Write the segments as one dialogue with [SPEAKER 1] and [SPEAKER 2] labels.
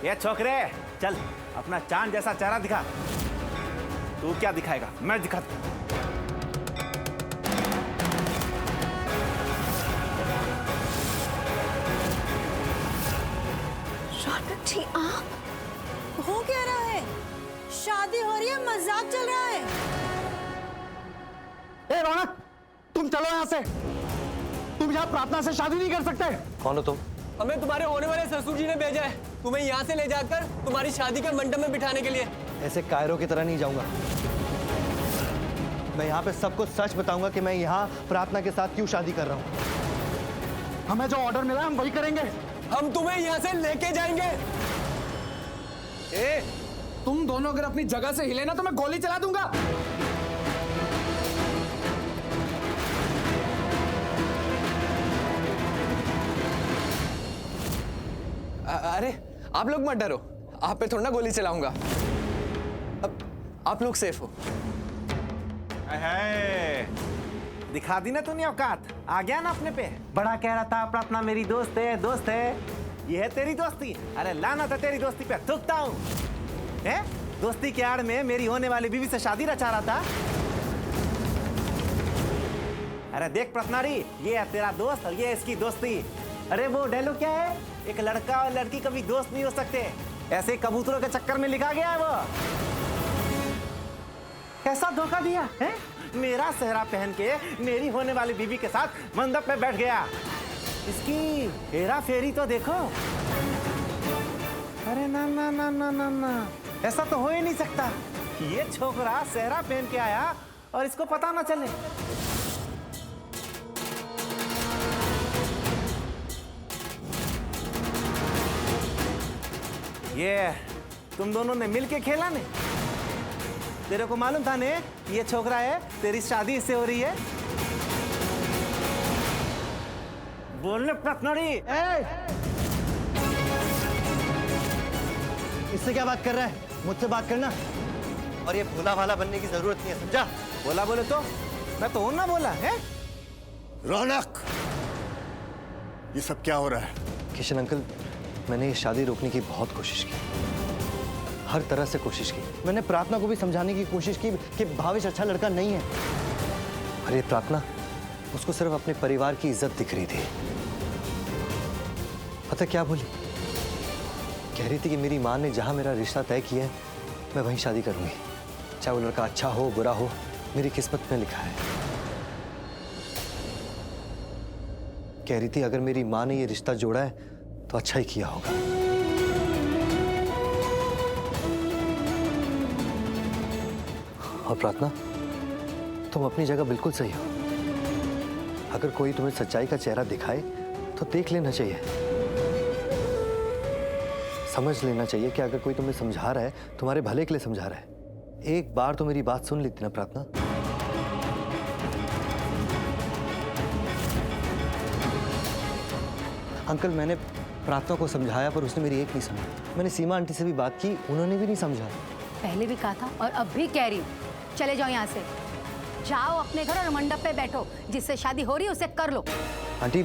[SPEAKER 1] ये छोकरे, चल अपना चांद जैसा चेहरा दिखा। तू क्या दिखाएगा, मैं दिखाता।
[SPEAKER 2] रौनक जी, आप हो क्या रहा है? शादी हो रही है, मजाक चल रहा है?
[SPEAKER 3] ए रौनक, तुम चलो यहाँ से। तुम यहाँ प्रार्थना से शादी नहीं कर सकते।
[SPEAKER 4] कौन हो तुम?
[SPEAKER 5] हमें तुम्हारे होने वाले ससुर जी ने भेजा है तुम्हें यहाँ से ले जाकर तुम्हारी शादी के मंडप में बिठाने के लिए।
[SPEAKER 4] ऐसे कायरों की तरह नहीं जाऊंगा। मैं यहाँ पे सबको सच बताऊंगा कि मैं यहाँ प्रार्थना के साथ क्यों शादी कर रहा हूँ।
[SPEAKER 3] हमें जो ऑर्डर मिला है हम वही करेंगे।
[SPEAKER 5] हम तुम्हें यहाँ से लेके जाएंगे।
[SPEAKER 3] ए, तुम दोनों अगर अपनी जगह से हिले ना तो मैं गोली चला दूंगा।
[SPEAKER 5] अरे आप लोग मत डरो, आप पे थोड़ा ना गोली चलाऊंगा। अब आप लोग सेफ हो।
[SPEAKER 1] दिखा दी ना तूने औकात, आ गया ना अपने पे। बड़ा कह रहा था प्रार्थना मेरी दोस्त है, दोस्त है। ये है तेरी दोस्ती। अरे लाना था तेरी दोस्ती पे, थूकता हूँ। दोस्ती के आड़ में मेरी होने वाली बीवी से शादी रचा रहा था। अरे देख प्रश्नारी, ये है तेरा दोस्त और ये है इसकी दोस्ती। अरे वो डायलॉग क्या है, एक लड़का और लड़की कभी दोस्त नहीं हो सकते, ऐसे कबूतरों के चक्कर में लिखा गया है वो। कैसा धोखा दिया है? मेरा सेहरा पहन के मेरी होने वाली बीवी के साथ मंडप पे बैठ गया। इसकी हेरा फेरी तो देखो। अरे ना ना ना ना ना ना, ऐसा तो हो ही नहीं सकता। ये छोकरा सेहरा पहन के आया और इसको पता ना चले। ये तुम दोनों ने मिलके खेला ने? तेरे को मालूम था ने ये छोकरा है, तेरी शादी इससे हो रही है? बोलने प्रश्नरी।
[SPEAKER 4] इससे क्या बात कर रहा है? मुझसे बात करना। और ये भोला भाला बनने की जरूरत नहीं है, समझा?
[SPEAKER 1] बोला बोले तो मैं तो हूं ना बोला है।
[SPEAKER 6] रौनक, ये सब क्या हो रहा है?
[SPEAKER 4] किशन अंकल, मैंने ये शादी रोकने की बहुत कोशिश की, हर तरह से कोशिश की। मैंने प्रार्थना को भी समझाने की कोशिश की कि भावेश अच्छा लड़का नहीं है। अरे प्रार्थना, उसको सिर्फ अपने परिवार की इज्जत दिख रही थी। पता क्या बोली? कह रही थी कि मेरी माँ ने जहां मेरा रिश्ता तय किया है मैं वहीं शादी करूंगी, चाहे वो लड़का अच्छा हो बुरा हो, मेरी किस्मत में लिखा है। कह रही थी अगर मेरी माँ ने ये रिश्ता जोड़ा है तो अच्छा ही किया होगा। और प्रार्थना, तुम अपनी जगह बिल्कुल सही हो। अगर कोई तुम्हें सच्चाई का चेहरा दिखाए तो देख लेना चाहिए, समझ लेना चाहिए कि अगर कोई तुम्हें समझा रहा है तुम्हारे भले के लिए समझा रहा है। एक बार तो मेरी बात सुन लेती ना प्रार्थना। अंकल, मैंने प्रार्थना को समझाया पर उसने मेरी एक नहीं समझी। मैंने सीमा आंटी से भी बात की, उन्होंने भी नहीं समझा।
[SPEAKER 7] पहले भी कहा था और अब भी कह रही हूँ, चले जाओ यहाँ से। जाओ अपने घर और मंडप पे बैठो, जिससे शादी हो रही है उसे कर लो।
[SPEAKER 4] आंटी,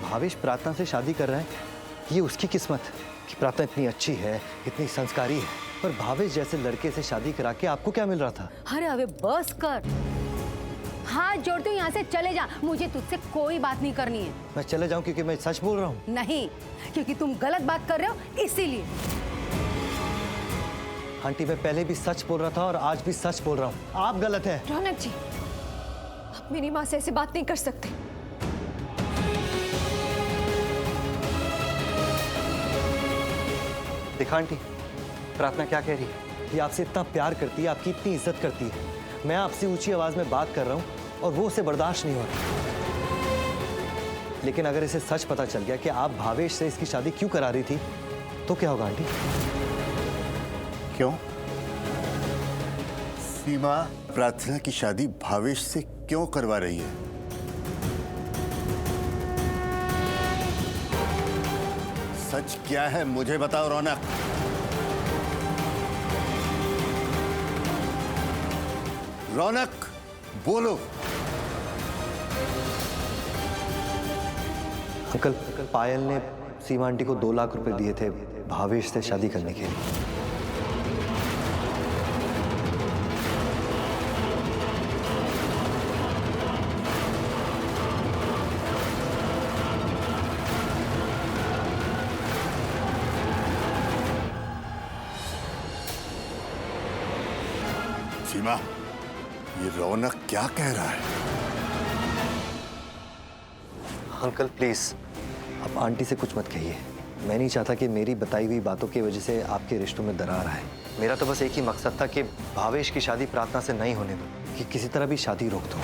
[SPEAKER 4] भावेश प्रार्थना से शादी कर रहा है, ये उसकी किस्मत कि प्रार्थना इतनी अच्छी है, इतनी संस्कारी है। पर भावेश जैसे लड़के से शादी करा के आपको क्या मिल रहा था?
[SPEAKER 7] अरे अबे बस कर, हाथ जोड़ती हूँ, यहाँ से चले जा। मुझे तुझसे कोई बात नहीं करनी है।
[SPEAKER 4] मैं चले जाऊं क्योंकि मैं सच बोल रहा हूँ?
[SPEAKER 7] नहीं, क्योंकि तुम गलत बात कर रहे हो इसीलिए।
[SPEAKER 4] आंटी, मैं पहले भी सच बोल रहा था और आज भी सच बोल रहा हूँ। आप गलत हैं।
[SPEAKER 2] रौनक जी, आप मेरी माँ से ऐसे बात नहीं कर सकते।
[SPEAKER 4] देखा आंटी, प्रार्थना क्या कह रही है? ये आपसे इतना प्यार करती है, आपकी इतनी इज्जत करती है। मैं आपसे ऊंची आवाज में बात कर रहा हूँ और वो उसे बर्दाश्त नहीं हो रहा। लेकिन अगर इसे सच पता चल गया कि आप भावेश से इसकी शादी क्यों करा रही थी तो क्या होगा आंटी?
[SPEAKER 6] क्यों? सीमा प्रार्थना की शादी भावेश से क्यों करवा रही है? सच क्या है मुझे बताओ रौनक। रौनक, बोलो।
[SPEAKER 4] अंकल, पायल ने सीमा आंटी को 2 लाख रुपए दिए थे भावेश से शादी करने के लिए।
[SPEAKER 6] सीमा, ये रौनक क्या कह रहा है?
[SPEAKER 4] अंकल प्लीज, आप आंटी से कुछ मत कहिए। मैं नहीं चाहता कि मेरी बताई हुई बातों की वजह से आपके रिश्तों में दरार आए। मेरा तो बस एक ही मकसद था कि भावेश की शादी प्रार्थना से नहीं होने दो, कि किसी तरह भी शादी रोक दो।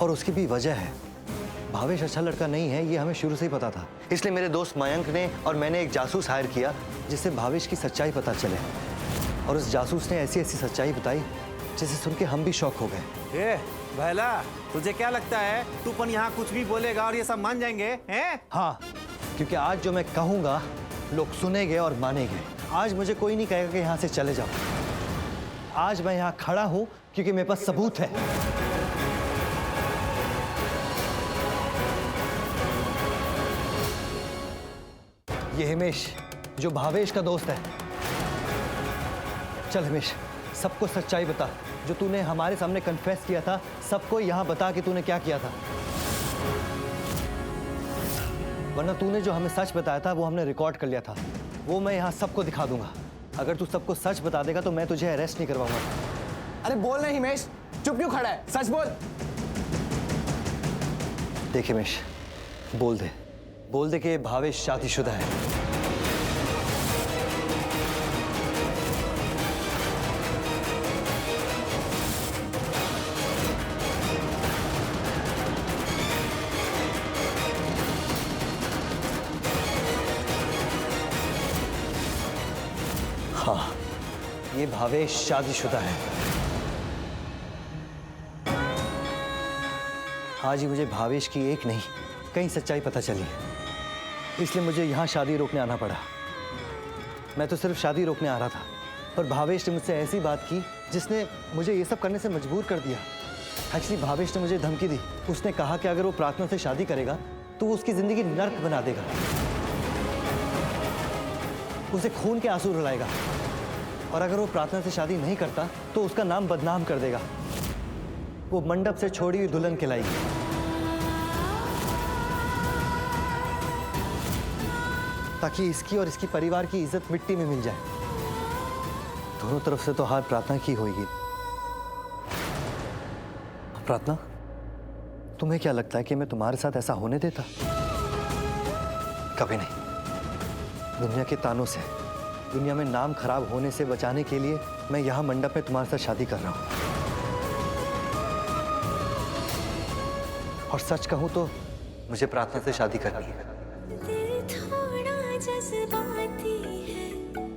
[SPEAKER 4] और उसकी भी वजह है, भावेश अच्छा लड़का नहीं है, ये हमें शुरू से ही पता था। इसलिए मेरे दोस्त मयंक ने और मैंने एक जासूस हायर किया जिससे भावेश की सच्चाई पता चले। और उस जासूस ने ऐसी ऐसी सच्चाई बताई जिसे सुन के हम भी शॉक हो गए।
[SPEAKER 1] ए भैला, तुझे क्या लगता है तू अपन यहाँ कुछ भी बोलेगा और ये सब मान जाएंगे हैं?
[SPEAKER 4] हाँ, क्योंकि आज जो मैं कहूंगा लोग सुनेंगे और मानेंगे। आज मुझे कोई नहीं कहेगा कि यहाँ से चले जाओ। आज मैं यहाँ खड़ा हूँ क्योंकि मेरे पास सबूत है। ये हिमेश जो भावेश का दोस्त है। चल हिमेश, सबको सच्चाई बता। जो तूने हमारे सामने कन्फेस किया था, सबको यहाँ बता कि तूने क्या किया था। वरना तूने जो हमें सच बताया था वो हमने रिकॉर्ड कर लिया था, वो मैं यहाँ सबको दिखा दूंगा। अगर तू सबको सच बता देगा तो मैं तुझे अरेस्ट नहीं करवाऊंगा।
[SPEAKER 5] अरे बोल ना हिमेश, चुप क्यों खड़ा है? सच बोल।
[SPEAKER 4] देख हिमेश, बोल दे कि भावेश शादीशुदा है। हाँ, ये भावेश शादीशुदा है। आज ही मुझे भावेश की एक नहीं कई सच्चाई पता चली, इसलिए मुझे यहाँ शादी रोकने आना पड़ा। मैं तो सिर्फ शादी रोकने आ रहा था, पर भावेश ने मुझसे ऐसी बात की जिसने मुझे ये सब करने से मजबूर कर दिया। एक्चुअली भावेश ने मुझे धमकी दी। उसने कहा कि अगर वो प्रार्थना से शादी करेगा तो वो उसकी जिंदगी नर्क बना देगा, उसे खून के आंसू रुलाएगा, और अगर वो प्रार्थना से शादी नहीं करता तो उसका नाम बदनाम कर देगा। वो मंडप से छोड़ी हुई दुल्हन कहलाएगी। ताकि इसकी और इसकी परिवार की इज्जत मिट्टी में मिल जाए। दोनों तरफ से तो हार प्रार्थना की होगी। प्रार्थना, तुम्हें क्या लगता है कि मैं तुम्हारे साथ ऐसा होने देता? कभी नहीं। दुनिया के तानों से, दुनिया में नाम खराब होने से बचाने के लिए मैं यहाँ मंडप में तुम्हारे साथ शादी कर रहा हूँ। और सच कहूँ तो मुझे प्रार्थना से शादी करनी है।
[SPEAKER 8] दिल थोड़ा जज्बाती है,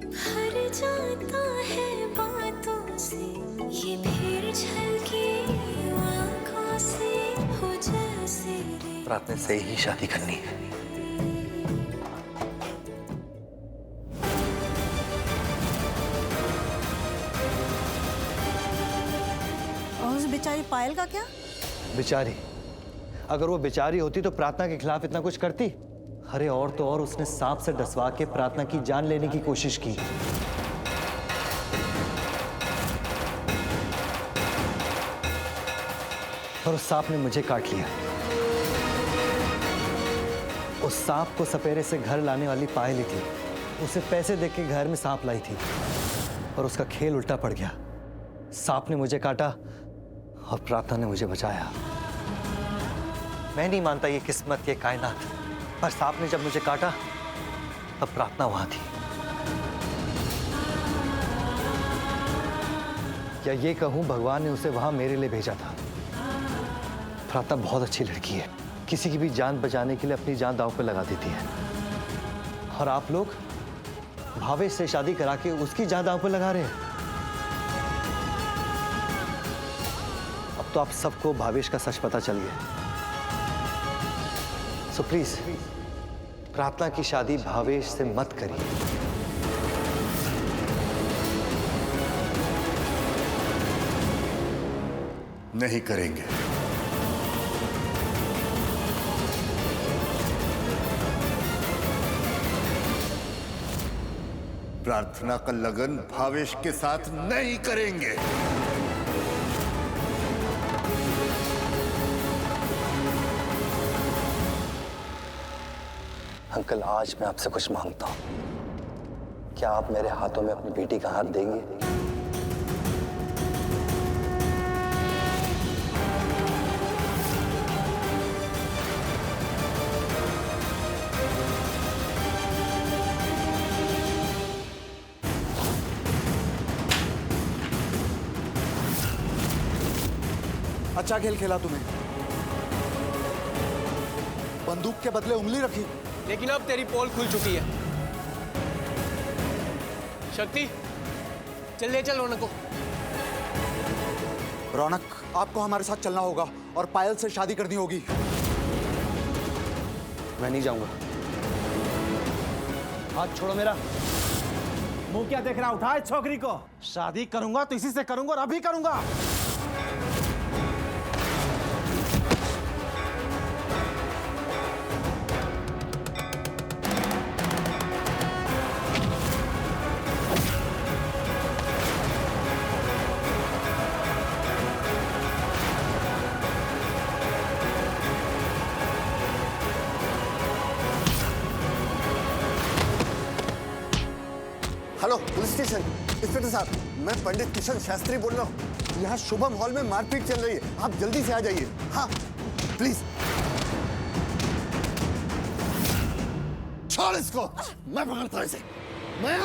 [SPEAKER 8] भर जाता है बातों से, ये फिर झलके आँखों से हो जैसे
[SPEAKER 4] प्रार्थना से ही शादी करनी है।
[SPEAKER 2] बेचारी पायल का क्या?
[SPEAKER 4] बेचारी? अगर वो बेचारी होती तो प्रार्थना के खिलाफ इतना कुछ करती? अरे और तो और उसने सांप से डसवा के प्रार्थना की जान लेने की कोशिश की। और उस सांप ने मुझे काट लिया। उस सांप को सपेरे से घर लाने वाली पायल ही थी। उसे पैसे देके घर में सांप लाई थी और उसका खेल उल्टा पड़ गया। सांप ने मुझे काटा और प्रार्थना ने मुझे बचाया। मैं नहीं मानता ये किस्मत, ये कायनात, पर सांप ने जब मुझे काटा तब प्रार्थना वहां थी। या ये कहूं भगवान ने उसे वहां मेरे लिए भेजा था। प्रार्थना बहुत अच्छी लड़की है, किसी की भी जान बचाने के लिए अपनी जान दांव पे लगा देती है। और आप लोग भावेश से शादी करा के उसकी जान दांव पे लगा रहे हैं। तो आप सबको भावेश का सच पता चल गया। सो प्लीज प्रार्थना की शादी भावेश से मत करिए।
[SPEAKER 6] नहीं करेंगे। प्रार्थना का लगन भावेश के साथ नहीं करेंगे।
[SPEAKER 4] अंकल, आज मैं आपसे कुछ मांगता हूं। क्या आप मेरे हाथों में अपनी बेटी का हाथ देंगे?
[SPEAKER 3] अच्छा खेल खेला तुम्हें। बंदूक के बदले उंगली रखी।
[SPEAKER 5] लेकिन अब तेरी पोल खुल चुकी है। शक्ति, चल ले चल रौनक को।
[SPEAKER 3] रौनक, आपको हमारे साथ चलना होगा और पायल से शादी करनी होगी।
[SPEAKER 4] मैं नहीं जाऊंगा। हाथ छोड़ो मेरा।
[SPEAKER 1] मुंह क्या देख रहा, उठा इस छोकरी को।
[SPEAKER 3] शादी करूंगा तो इसी से करूंगा और अभी करूंगा।
[SPEAKER 6] हेलो पुलिस स्टेशन, इंस्पेक्टर साहब, मैं पंडित किशन शास्त्री बोल रहा हूँ। यहाँ शुभम हॉल में मारपीट चल रही है, आप जल्दी से आ जाइए। हाँ प्लीज। छोड़ इसको, मैं पकड़ता हूँ इसे। मैं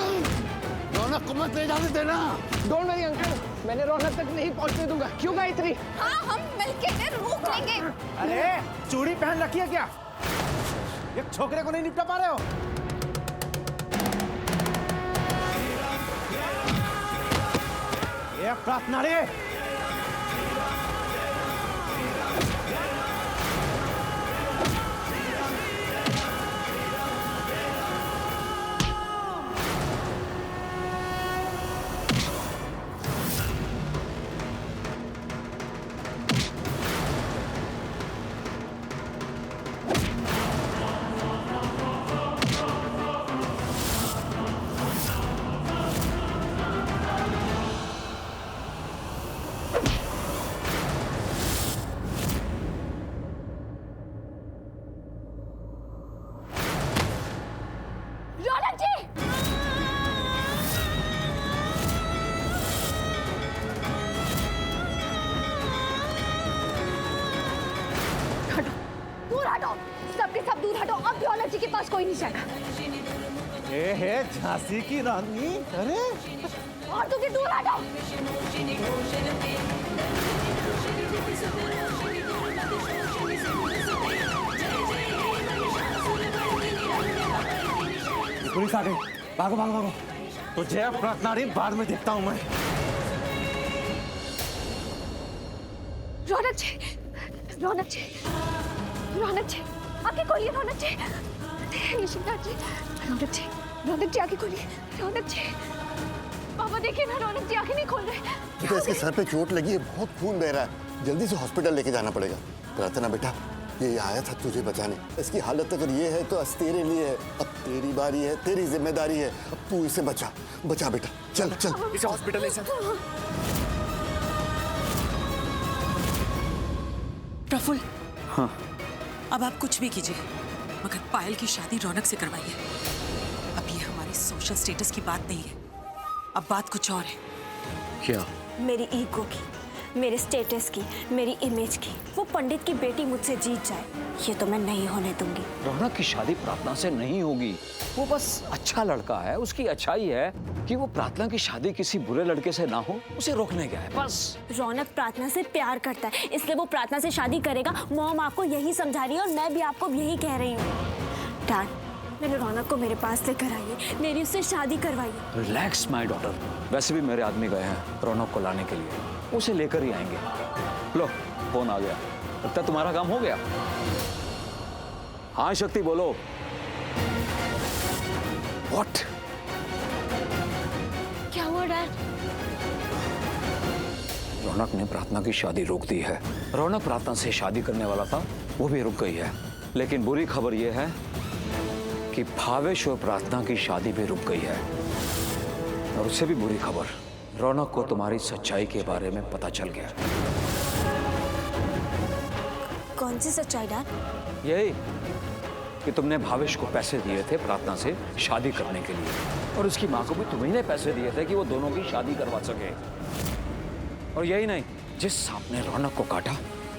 [SPEAKER 6] रौनक को मत ले जाने देना।
[SPEAKER 5] डोंट वरी अंकल, मैंने रौनक तक नहीं पहुंचने दूंगा। क्यों गायत्री?
[SPEAKER 2] हाँ, हम मिलके रोक लेंगे।
[SPEAKER 1] अरे चूड़ी पहन रखी है क्या? एक छोकरे को नहीं निपटा पा रहे हो? ये प्रार्थना रे।
[SPEAKER 2] सबके सब दूर हटो। अब रौनक जी के पास कोई नहीं जाएगा।
[SPEAKER 1] ये है झांसी की रानी। अरे
[SPEAKER 2] और तुम भी दूर हटो।
[SPEAKER 1] पुलिस आ गई। भागो भागो भागो। तो जय प्रार्थना रे, बाद में देखता हूँ मैं।
[SPEAKER 2] रौनक जी, रौनक जी, रौनक जी, आगे खोलिए। रौनक जी, निशिकांत जी, रौनक जी, रौनक जी आगे खोलिए। रौनक जी, पापा देखिए ना, रौनक जी आंखें नहीं खोल रहे।
[SPEAKER 6] तो इसके सर पे चोट लगी है, बहुत खून बह रहा है, जल्दी से हॉस्पिटल लेके जाना पड़ेगा। प्रार्थना बेटा, ये आया था तुझे बचाने। इसकी हालत अगर ये है तो आज तेरे लिए है। अब तेरी बारी है, तेरी जिम्मेदारी है। अब तू इसे बचा, बचा बेटा। चल चल
[SPEAKER 5] इसे हॉस्पिटल ले चल।
[SPEAKER 9] प्रफुल्ल, हाँ, अब आप कुछ भी कीजिए, मगर पायल की शादी रौनक से करवाइए। अब ये हमारे सोशल स्टेटस की बात नहीं है, अब बात कुछ और है।
[SPEAKER 4] क्या?
[SPEAKER 2] मेरी ईगो की, मेरे स्टेटस की, मेरी इमेज की। वो पंडित की बेटी मुझसे जीत जाए, ये तो मैं नहीं होने दूंगी।
[SPEAKER 10] रौनक की शादी प्रार्थना से नहीं होगी। वो बस अच्छा लड़का है, उसकी अच्छाई है कि वो प्रार्थना की शादी किसी बुरे लड़के से ना हो, उसे रोकने गया है बस।
[SPEAKER 2] रौनक प्रार्थना से प्यार करता है, इसलिए वो प्रार्थना से शादी करेगा। मॉम आपको यही समझा रही है और मैं भी आपको यही कह रही हूँ। डैड, मैंने रौनक को मेरे पास लेकर आइए, मेरी उससे शादी करवाइए।
[SPEAKER 10] Relax my daughter. वैसे भी मेरे आदमी गए हैं रौनक को लाने के लिए, उसे लेकर ही आएंगे। लो, फोन आ गया, लगता तुम्हारा काम हो गया। हाँ शक्ति, बोलो। व्हाट?
[SPEAKER 2] क्या हुआ डैड?
[SPEAKER 10] रौनक ने प्रार्थना की शादी रोक दी है। रौनक प्रार्थना से शादी करने वाला था, वो भी रुक गई है। लेकिन बुरी खबर यह है कि भावेश और प्रार्थना की शादी भी रुक गई है। और उससे भी बुरी खबर, रौनक को तुम्हारी सच्चाई के बारे में पता चल गया।
[SPEAKER 8] कौन सी सच्चाई डैड?
[SPEAKER 10] यही कि तुमने भावेश को पैसे दिए थे प्रार्थना से शादी करने के लिए, और उसकी माँ को भी तुम्ही ने पैसे दिए थे कि वो दोनों की शादी करवा सके। और यही नहीं, जिस सांप ने रौनक को काटा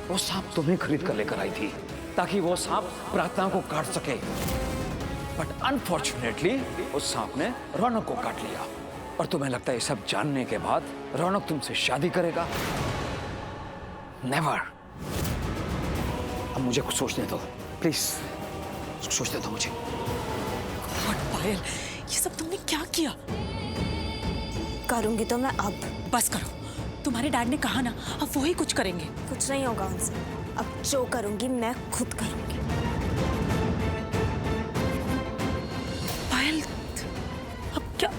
[SPEAKER 10] वो सांप तुम्हें खरीद कर लेकर आई थी ताकि वो सांप प्रार्थना को काट सके। बट अनफॉर्चुनेटली उस सांप ने रौनक को काट लिया। और तुम्हें लगता है ये सब जानने के बाद रौनक तुमसे शादी करेगा? नेवर। अब मुझे कुछ सोचने दो प्लीज, सोचने दो मुझे।
[SPEAKER 9] गॉड पायल, ये सब तुमने क्या किया?
[SPEAKER 8] करूंगी तो मैं अब।
[SPEAKER 9] बस करो, तुम्हारे डैड ने कहा ना, अब वो ही कुछ करेंगे।
[SPEAKER 8] कुछ नहीं होगा उनसे। अब जो करूंगी मैं खुद करूंगी।
[SPEAKER 9] पायल, अब क्या?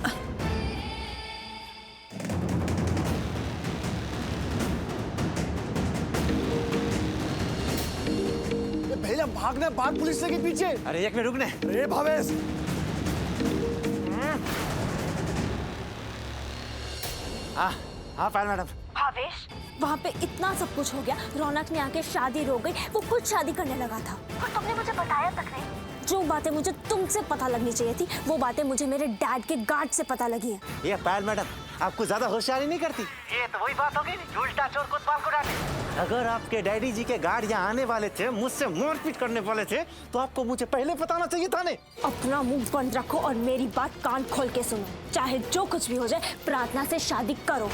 [SPEAKER 3] भैया भागना, भाग पुलिस के पीछे।
[SPEAKER 1] अरे एक मिनट रुकने।
[SPEAKER 3] अरे भावेश,
[SPEAKER 1] हाँ पायल मैडम।
[SPEAKER 8] भावेश, वहाँ पे इतना सब कुछ हो गया, रौनक ने आके शादी रोक गई, वो खुद शादी करने लगा था और तुमने मुझे बताया तक नहीं। जो बातें मुझे तुमसे पता लगनी चाहिए थी वो बातें मुझे मेरे डैड के गार्ड से पता लगी है।
[SPEAKER 1] ये पायल मैडम, आपको ज्यादा होशियारी नहीं करती। ये तो वही बात हो गई, उल्टा चोर कोतवाल को डांटे। अगर आपके डैडी जी के गार्ड यहाँ आने वाले थे, मुझसे मारपीट करने वाले थे, तो आपको मुझे पहले बताना चाहिए था ने।
[SPEAKER 8] अपना मुंह बंद रखो और मेरी बात कान खोल के सुनो। चाहे जो कुछ भी हो जाए, प्रार्थना से शादी करो।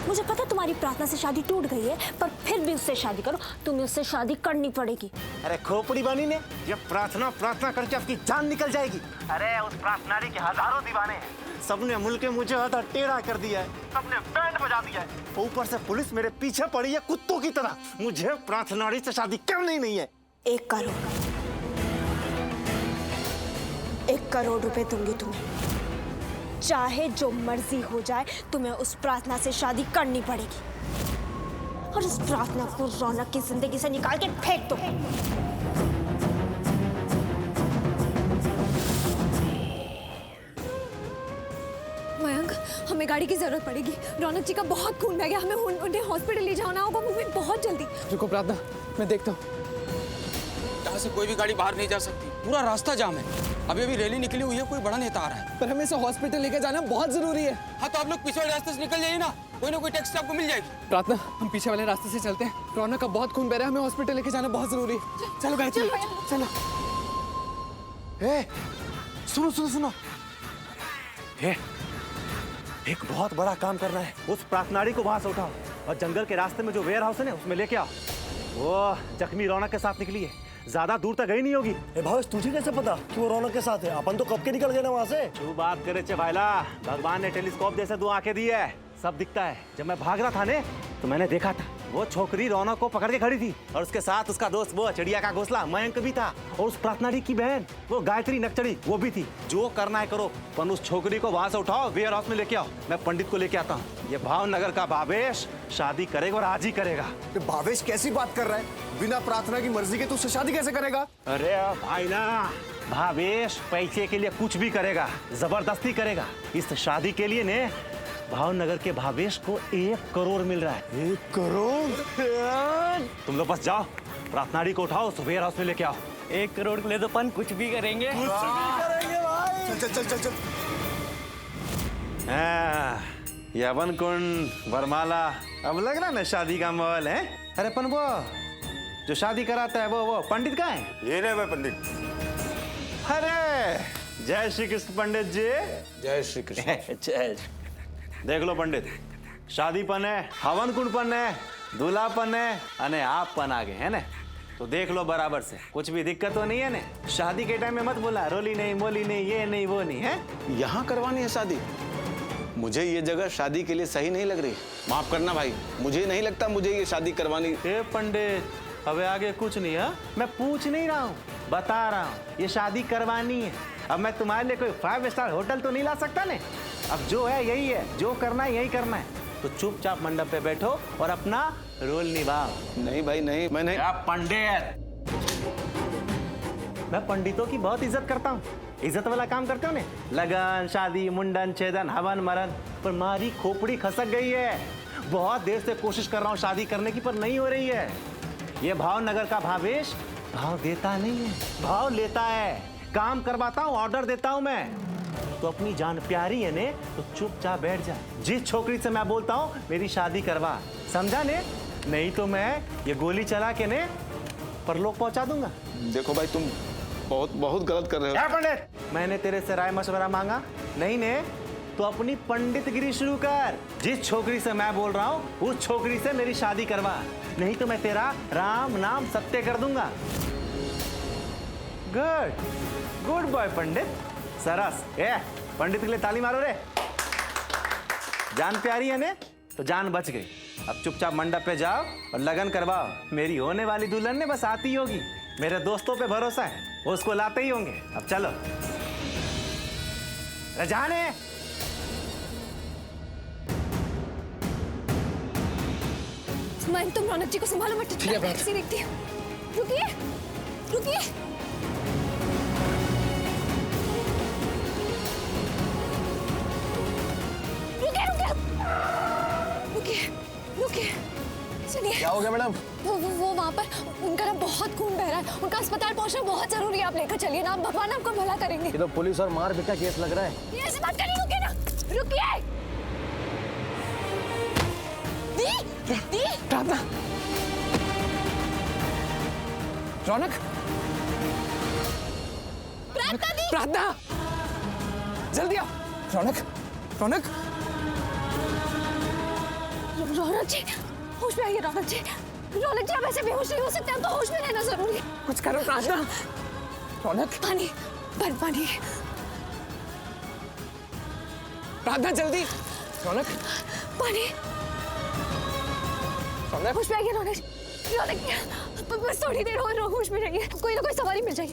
[SPEAKER 8] मुझे पता है तुम्हारी प्रार्थना से शादी टूट गई है, पर फिर भी उससे शादी करो। तुम्हें उससे शादी करनी पड़ेगी।
[SPEAKER 1] अरे खोपड़ी बनी ने, जब प्रार्थना प्रार्थना करके आपकी जान निकल जाएगी। अरे उस प्रार्थनारी के हजारों दीवाने हैं, सबने मिलके मुझे आधा टेढ़ा कर दिया है, सबने बैंड बजा दिया है। ऊपर से पुलिस मेरे पीछे पड़ी है कुत्तों की तरह। मुझे प्रार्थनारी से शादी करनी नहीं है।
[SPEAKER 8] 1 करोड़, 1 करोड़ रुपए दूंगी तुम्हें। चाहे जो मर्जी हो जाए, तुम्हें उस प्रार्थना से शादी करनी पड़ेगी। और इस प्रार्थना को रौनक की जिंदगी से निकाल के फेंक दो।
[SPEAKER 2] मयंक, हमें गाड़ी की जरूरत पड़ेगी। रौनक जी का बहुत खून बह गया, हमें उन्हें हॉस्पिटल ले जाना होगा। मूवी बहुत जल्दी।
[SPEAKER 5] रुको प्रार्थना, मैं देखता हूँ।
[SPEAKER 11] यहाँ से कोई भी गाड़ी बाहर नहीं जा सकती, पूरा रास्ता जाम है। अभी अभी रैली निकली हुई है, कोई बड़ा नेता आ रहा है।
[SPEAKER 5] पर हमें इसे हॉस्पिटल लेके जाना बहुत जरूरी है।
[SPEAKER 11] हाँ तो आप लोग पीछे वाले रास्ते से निकल जाइए ना कोई टैक्सी आपको मिल जाएगी।
[SPEAKER 5] प्रार्थना, हम पीछे वाले रास्ते से चलते हैं। रौनक का बहुत खून बह रहा है, हमें हॉस्पिटल लेके जाना बहुत जरूरी है। चलो गायत्री, चलो।
[SPEAKER 1] सुनो सुनो सुनो, एक बहुत बड़ा काम करना है। उस प्रार्थनारी को वहां से उठाओ और जंगल के रास्ते में जो वेयर हाउस है ना, उसमें लेके आओ। वो जख्मी रौनक के साथ निकली है, ज्यादा दूर तक गई नहीं होगी।
[SPEAKER 3] भावेश तुझे कैसे पता कि वो रौनक के साथ है? अपन तो कब के निकल गए ना वहाँ से।
[SPEAKER 1] तू बात करे चे भाईला, भगवान ने टेलीस्कोप जैसे 2 आंखें दी है, सब दिखता है। जब मैं भाग रहा था ने, तो मैंने देखा था वो छोकरी रौनक को पकड़ के खड़ी थी और उसके साथ उसका दोस्त वो चिड़िया का घोंसला मयंक भी था, और उस प्रार्थनारी की बहन वो गायत्री नक्चड़ी वो भी थी। जो करना है करो, पर उस छोकरी को वहां से उठाओ, वेयर हाउस में लेके आओ। मैं पंडित को लेके आता हूँ। ये भावनगर का भावेश शादी करेगा और आज ही करेगा।
[SPEAKER 3] भावेश कैसी बात कर रहा है? बिना प्रार्थना की मर्जी के तू उससे शादी कैसे करेगा?
[SPEAKER 1] अरे भाई ना, भावेश पैसे के लिए कुछ भी करेगा, जबरदस्ती करेगा। इस शादी के लिए ने भावनगर के भावेश को 1 करोड़ मिल रहा है।
[SPEAKER 3] 1 करोड़?
[SPEAKER 1] तुम लोग बस जाओ, प्रार्थनारी को उठाओ, वेयर हाउस में लेके आओ।
[SPEAKER 11] 1 करोड़ के लिए तो अपन कुछ भी करेंगे।
[SPEAKER 3] करेंगे भाई। चल चल चल चल चल।
[SPEAKER 1] यवन कुंड वरमाला, अब लग रहा ना शादी का माहौल है। अरे पन वो जो शादी कराता है वो पंडित कहाँ है?
[SPEAKER 6] ये रहे भाई पंडित।
[SPEAKER 1] अरे जय श्री कृष्ण पंडित जी।
[SPEAKER 11] जय श्री कृष्ण।
[SPEAKER 1] जय। देख लो पंडित, शादी पन है, हवन कुंड पन है, दूल्हा पन है, अने आप पन आगे है ना, तो देख लो बराबर से। कुछ भी दिक्कत तो नहीं है ना? शादी के टाइम में मत बोला रोली नहीं मोली नहीं ये नहीं वो नहीं है।
[SPEAKER 11] यहाँ करवानी है शादी? मुझे ये जगह शादी के लिए सही नहीं लग रही। माफ करना भाई, मुझे नहीं लगता मुझे ये शादी करवानी।
[SPEAKER 1] ए पंडित, अबे आगे कुछ नहीं है, मैं पूछ नहीं रहा हूँ, बता रहा हूँ ये शादी करवानी है। अब मैं तुम्हारे लिए कोई 5 स्टार होटल तो नहीं ला सकता ने। अब जो है यही है, जो करना है यही करना है। तो चुपचाप मंडप पे बैठो और अपना रोल निभाओ।
[SPEAKER 11] नहीं भाई नहीं, मैं नहीं।
[SPEAKER 1] पंडित, मैं पंडितों की बहुत इज्जत करता हूँ, इज्जत वाला काम करते हो ने, लगन, शादी, मुंडन, छेदन, हवन, मरण, पर मारी खोपड़ी खसक गई है। बहुत देर से कोशिश कर रहा हूँ शादी करने की, पर नहीं हो रही है। ये भावनगर का भावेश भाव देता नहीं है, भाव लेता है। काम करवाता हूँ, ऑर्डर देता हूँ मैं। तो अपनी जान प्यारी है ने, तो चुपचाप बैठ जा। जिस छोकरी से मैं बोलता हूँ मेरी शादी करवा, समझा ने? नहीं तो मैं ये गोली चला के ने परलोक पहुंचा दूंगा।
[SPEAKER 11] देखो भाई, तुम बहुत गलत कर रहे हो।
[SPEAKER 1] क्या पंडित, मैंने तेरे से राय मशवरा मांगा? नहीं ने, तो अपनी पंडितगिरी शुरू कर। जिस छोकरी से मैं बोल रहा हूँ उस छोकरी से मेरी शादी करवा, नहीं तो मैं तेरा राम नाम सत्य कर दूंगा। गुड बॉय पंडित, सरस। पंडित के लिए ताली मारो रे। जान प्यारी है ने, तो जान बच गई। अब चुपचाप मंडप पे जाओ और लगन करवाओ। मेरी होने वाली दुल्हन ने बस आती होगी, मेरे दोस्तों पे भरोसा है, वो उसको लाते ही होंगे। अब चलो जाने।
[SPEAKER 2] मैं तुम रौनक जी को संभालो, मैं टैक्सी देखती हूँ। रुकिए रुकिए, रुकिए रुकिए, सुनिए।
[SPEAKER 5] क्या हो गया मैडम?
[SPEAKER 2] वो वहाँ पर उनका ना बहुत खून बह रहा है, उनका अस्पताल पहुँचना बहुत जरूरी है। आप लेकर चलिए ना, भगवान आपको भला करेंगे।
[SPEAKER 3] ये तो पुलिस और मारपीट का केस लग रहा है।
[SPEAKER 2] ये ऐसे बात करिए, रुकिए ना, रुकिए। दी
[SPEAKER 5] प्रार्थना, रौनक, प्रार्थना, जल्दी आओ। रौनक, रौनक,
[SPEAKER 2] रौनक जी, होश में आइए। रौनक जी, रौनक जी, आप ऐसे बेहोश नहीं हो सकते, आपको होश में रहना जरूरी है।
[SPEAKER 5] कुछ करो प्रार्थना। रौनक,
[SPEAKER 2] पानी, बर्फ पानी।
[SPEAKER 5] प्रार्थना जल्दी। रौनक,
[SPEAKER 2] पानी।
[SPEAKER 5] रौनक,
[SPEAKER 2] होश में आइए रौनक जी। रौनक, बस थोड़ी देर और होश में रहिए, कोई ना कोई सवारी मिल जाएगी।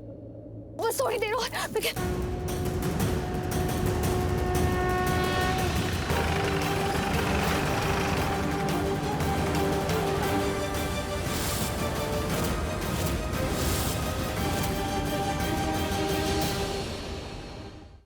[SPEAKER 2] बस थोड़ी देर और।